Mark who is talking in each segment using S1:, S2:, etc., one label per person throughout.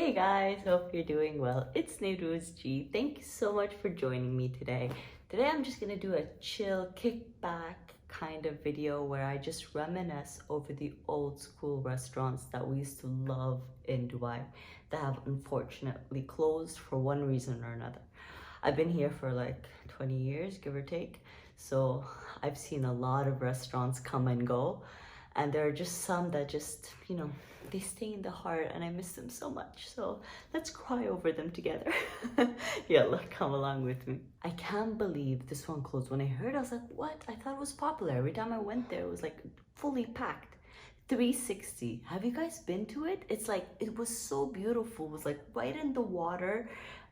S1: Hey guys, hope you're doing well. It's Nairuz G. Thank you so much for joining me today. Today I'm just gonna do a chill, kickback kind of video where I just reminisce over the old school restaurants that we used to love in Dubai that have unfortunately closed for one reason or another. I've been here for like 20 years, give or take, so I've seen a lot of restaurants come and go, and there are just some that just, they stay in the heart and I miss them so much. So let's cry over them together. Yeah, look, come along with me. I can't believe this one closed. When I heard, I was like, what? I thought it was popular. Every time I went there, it was like fully packed. 360. Have you guys been to it? It's like, it was so beautiful. It was like right in the water.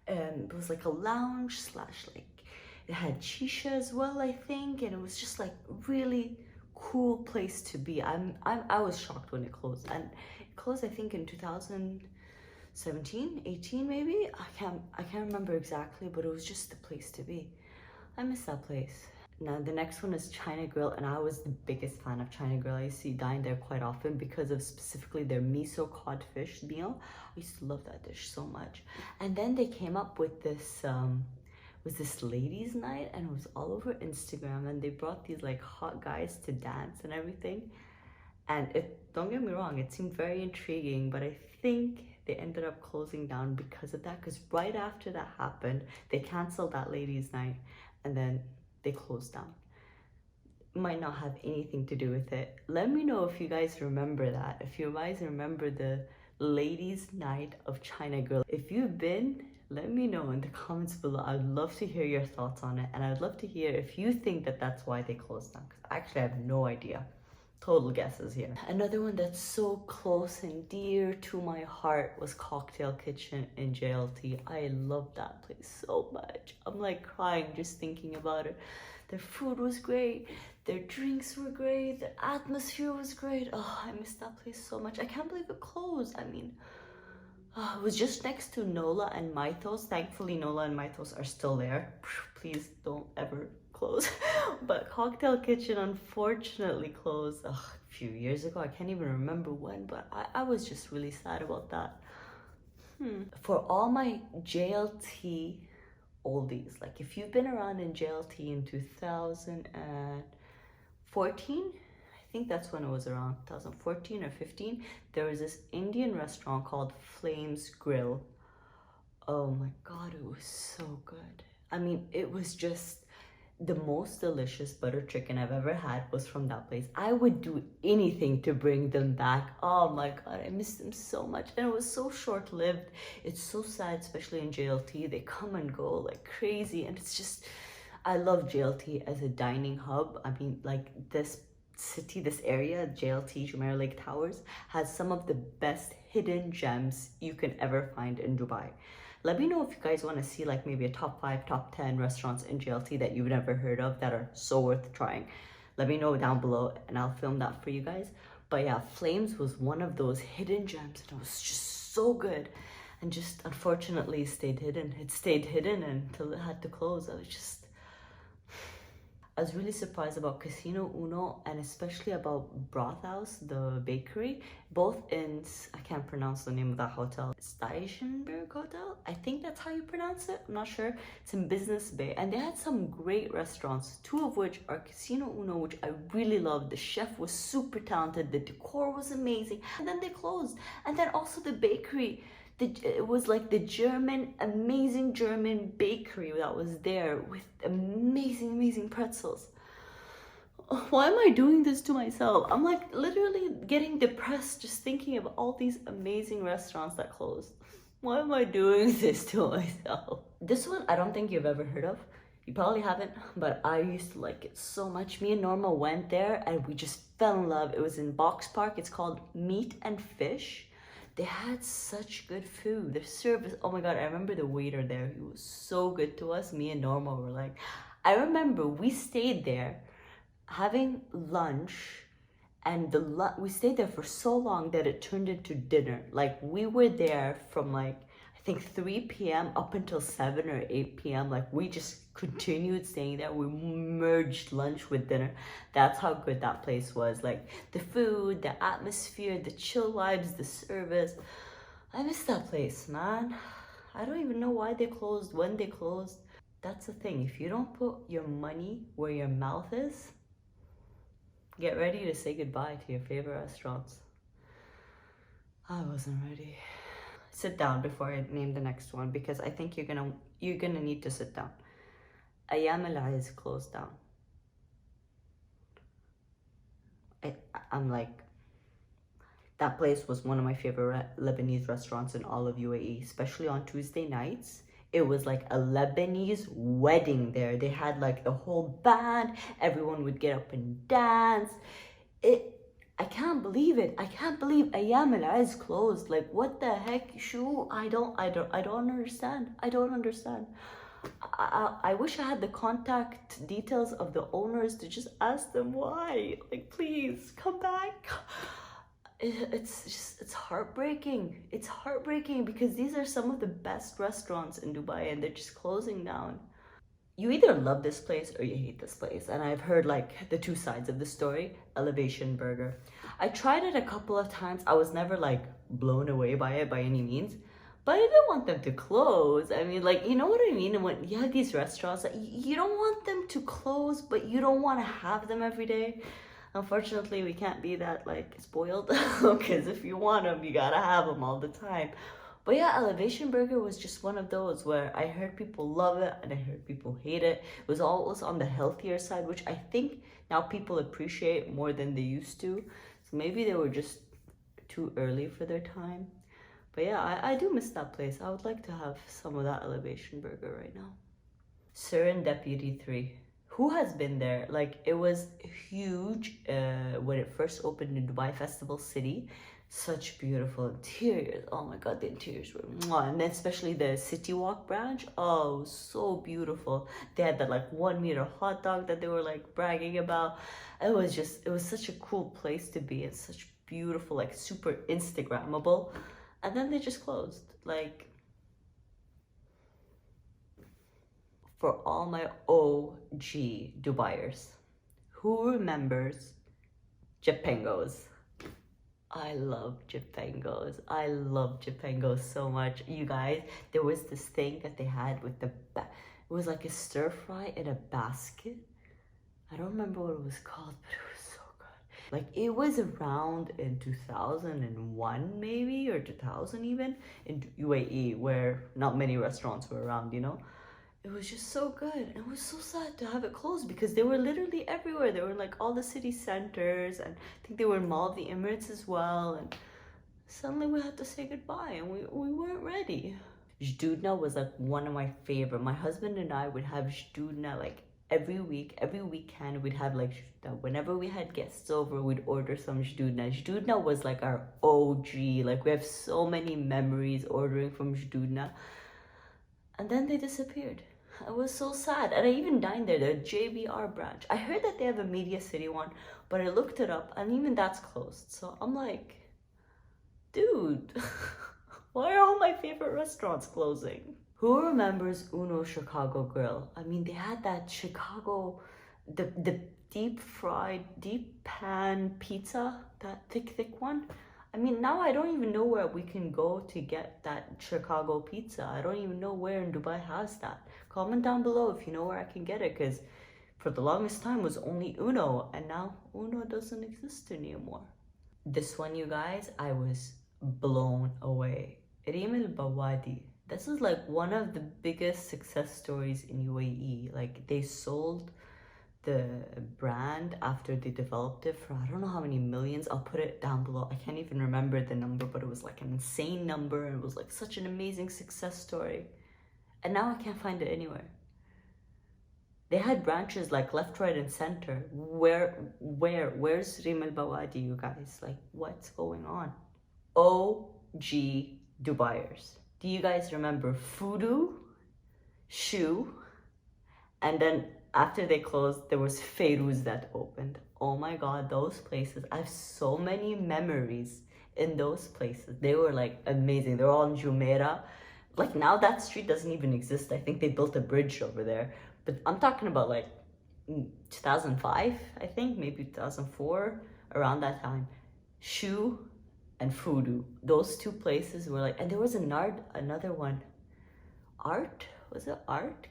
S1: It was like a lounge slash like, it had shisha as well, I think. And it was just like really cool place to be. I was shocked when it closed, and it closed I think in 2017, 18 maybe. I can't remember exactly, but it was just the place to be. I miss that place. Now the next one is China Grill, and I was the biggest fan of China Grill. I used to dine there quite often because of specifically their miso codfish meal. I used to love that dish so much. And then they came up with this was this ladies night, and it was all over Instagram, and they brought these like hot guys to dance and everything. And don't get me wrong, it seemed very intriguing, but I think they ended up closing down because of that, because right after that happened, they canceled that ladies night and then they closed down. Might not have anything to do with it. Let me know if you guys remember that, if you guys remember the ladies night of China Grill. If you've been, let me know in the comments below. I'd love to hear your thoughts on it, and I'd love to hear if you think that that's why they closed down, because actually I have no idea. Total guesses here. Another one that's so close and dear to my heart was Cocktail Kitchen in JLT. I love that place so much. I'm like crying just thinking about it. Their food was great, their drinks were great, the atmosphere was great. Oh, I miss that place so much. I can't believe it closed. I mean, it was just next to Nola and Mythos. Thankfully, Nola and Mythos are still there. Please don't ever close. But Cocktail Kitchen unfortunately closed a few years ago. I can't even remember when, but I was just really sad about that. For all my JLT oldies, like if you've been around in JLT in 2014, I think that's when it was around 2014 or 15, there was this Indian restaurant called Flames Grill. Oh my god, it was so good. I mean, it was just the most delicious butter chicken I've ever had was from that place. I would do anything to bring them back. Oh my god, I miss them so much. And it was so short-lived. It's so sad, especially in JLT. They come and go like crazy, and it's just, I love JLT as a dining hub. I mean, like this city, this area, JLT, Jumeirah Lake Towers, has some of the best hidden gems you can ever find in Dubai. Let me know if you guys want to see like maybe a top 5, top 10 restaurants in JLT that you've never heard of that are so worth trying. Let me know down below and I'll film that for you guys. But yeah, Flames was one of those hidden gems, and it was just so good. And just unfortunately stayed hidden. It stayed hidden until it had to close. I was really surprised about Casino Uno, and especially about Broth House, the bakery, both in, I can't pronounce the name of that hotel, Steichenberg Hotel? I think that's how you pronounce it, I'm not sure. It's in Business Bay, and they had some great restaurants, two of which are Casino Uno, which I really loved. The chef was super talented, the decor was amazing, and then they closed. And then also the bakery, it was like the amazing German bakery that was there with amazing pretzels. Why am I doing this to myself? I'm like literally getting depressed just thinking of all these amazing restaurants that closed. Why am I doing this to myself? This one, I don't think you've ever heard of. You probably haven't, but I used to like it so much. Me and Norma went there and we just fell in love. It was in Box Park. It's called Meat and Fish. They had such good food. The service, oh my god, I remember the waiter there. He was so good to us. Me and Norma were like, I remember we stayed there having lunch, and we stayed there for so long that it turned into dinner. Like we were there from like, I think 3 p.m. up until 7 or 8 p.m. Like we just continued staying there. We merged lunch with dinner. That's how good that place was. Like the food, the atmosphere, the chill vibes, the service. I miss that place, man. I don't even know why they closed, when they closed. That's the thing. If you don't put your money where your mouth is, get ready to say goodbye to your favorite restaurants. I wasn't ready. Sit down before I name the next one because I think you're gonna need to sit down. Ayam al is closed down. I, I'm like, that place was one of my favorite Lebanese restaurants in all of UAE, especially on Tuesday nights. It was like a Lebanese wedding there. They had like the whole band. Everyone would get up and dance. I can't believe it. I can't believe Ayam Al is closed. Like what the heck? Shoo, I don't understand. I don't understand. I wish I had the contact details of the owners to just ask them why. Like, please come back. It's heartbreaking. It's heartbreaking because these are some of the best restaurants in Dubai and they're just closing down. You either love this place or you hate this place. And I've heard like the two sides of the story. Elevation Burger. I tried it a couple of times. I was never like blown away by it by any means. But I didn't want them to close. I mean, like, you know what I mean? And when you have these restaurants, that you don't want them to close, but you don't want to have them every day. Unfortunately, we can't be that like spoiled because if you want them, you gotta have them all the time. But yeah, Elevation Burger was just one of those where I heard people love it and I heard people hate it. It was always on the healthier side, which I think now people appreciate more than they used to. So maybe they were just too early for their time. But yeah, I do miss that place. I would like to have some of that Elevation Burger right now. Serendipity 3. Who has been there? Like, it was huge when it first opened in Dubai Festival City. Such beautiful interiors. Oh my god, the interiors were mwah. And then especially the City Walk branch. Oh, so beautiful. They had that like 1 meter hot dog that they were like bragging about. It was such a cool place to be. It's such beautiful, like super Instagrammable. And then they just closed. Like, for all my OG Dubaiers, who remembers Japengos? I love Japengos. I love Japengos so much. You guys, there was this thing that they had with it was like a stir fry in a basket. I don't remember what it was called, but it was so good. Like, it was around in 2001 maybe, or 2000 even, in UAE, where not many restaurants were around, you know? It was just so good. And it was so sad to have it closed because they were literally everywhere. They were in like all the city centers, and I think they were in Mall of the Emirates as well. And suddenly we had to say goodbye and we weren't ready. Jdudna was like one of my favorite. My husband and I would have Jdudna like every week, every weekend. We'd have like Jdudna. Whenever we had guests over, we'd order some Jdudna. Jdudna was like our OG. Like, we have so many memories ordering from Jdudna. And then they disappeared. I was so sad. And I even dined there, the JBR branch. I heard that they have a Media City one, but I looked it up and even that's closed. So I'm like, dude, why are all my favorite restaurants closing? Who remembers Uno Chicago Grill? I mean, they had that Chicago, the deep fried, deep pan pizza, that thick one. I mean, now I don't even know where we can go to get that Chicago pizza. I don't even know where in Dubai has that. Comment down below if you know where I can get it, because for the longest time it was only Uno, and now Uno doesn't exist anymore. This one, you guys, I was blown away. Reem Al Bawadi. This is like one of the biggest success stories in UAE. Like, they sold the brand after they developed it for I don't know how many millions. I'll put it down below. I can't even remember the number, but it was like an insane number, and it was like such an amazing success story. And now I can't find it anywhere. They had branches like left, right, and center. Where's Reem Al Bawadi, you guys? Like, what's going on? OG Dubaiers. Do you guys remember Fudu, Shu, and then after they closed, there was Nairuz that opened. Oh my god, those places. I have so many memories in those places. They were like amazing. They were all in Jumeirah. Like, now that street doesn't even exist. I think they built a bridge over there. But I'm talking about like 2005, I think, maybe 2004, around that time. Shu, and Fudu. Those two places were like, and there was another one. Art? Was it Art?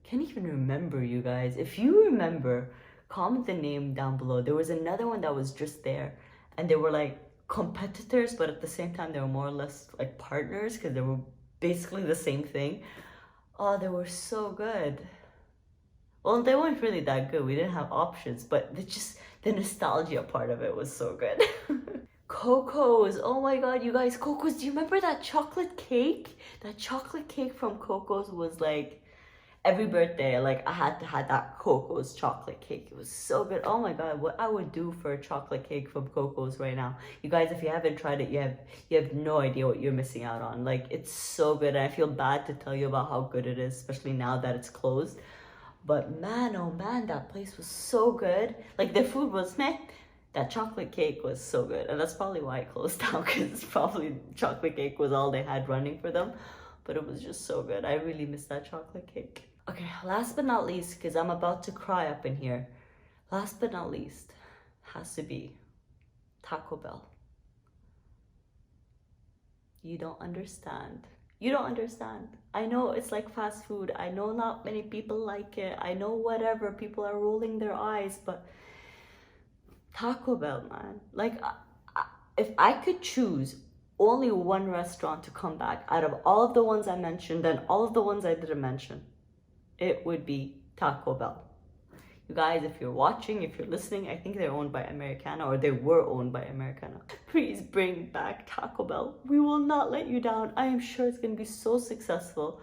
S1: Can't even remember, you guys. If you remember, comment the name down below. There was another one that was just there, and they were like competitors, but at the same time they were more or less like partners because they were basically the same thing. Oh, they were so good. Well, they weren't really that good. We didn't have options, but the nostalgia part of it was so good. Coco's, oh my god, you guys, Coco's, do you remember that chocolate cake? That chocolate cake from Coco's was like every birthday, like I had to have that Coco's chocolate cake. It was so good. Oh my god, what I would do for a chocolate cake from Coco's right now. You guys, if you haven't tried it, you have no idea what you're missing out on. Like, it's so good, and I feel bad to tell you about how good it is, especially now that it's closed. But man, oh man, that place was so good. Like, the food was meh. That chocolate cake was so good. And that's probably why it closed down, because probably chocolate cake was all they had running for them. But it was just so good. I really miss that chocolate cake. Okay, last but not least, because I'm about to cry up in here. Last but not least, has to be Taco Bell. You don't understand. You don't understand. I know it's like fast food. I know not many people like it. I know whatever, people are rolling their eyes, but Taco Bell, man. Like, if I could choose only one restaurant to come back out of all of the ones I mentioned and all of the ones I didn't mention, it would be Taco Bell. You guys, if you're watching, if you're listening, I think they're owned by Americana, or they were owned by Americana. Please bring back Taco Bell. We will not let you down. I am sure it's going to be so successful.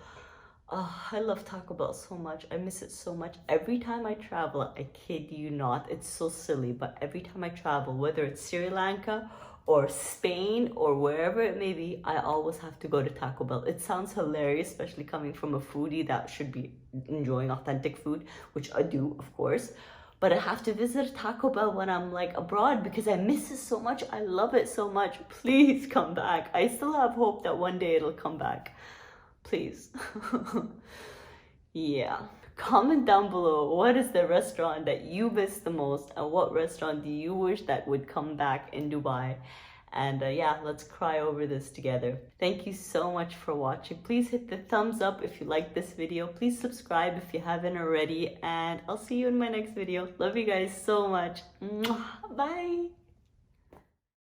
S1: Oh, I love Taco Bell so much. I miss it so much. Every time I travel, I kid you not, it's so silly, but every time I travel, whether it's Sri Lanka or Spain or wherever it may be, I always have to go to Taco Bell. It sounds hilarious, especially coming from a foodie that should be enjoying authentic food, which I do, of course. But I have to visit Taco Bell when I'm like abroad because I miss it so much. I love it so much. Please come back. I still have hope that one day it'll come back. Please. Yeah. Comment down below, what is the restaurant that you miss the most, and what restaurant do you wish that would come back in Dubai? And yeah, let's cry over this together. Thank you so much for watching. Please hit the thumbs up if you like this video. Please subscribe if you haven't already, and I'll see you in my next video. Love you guys so much. Bye.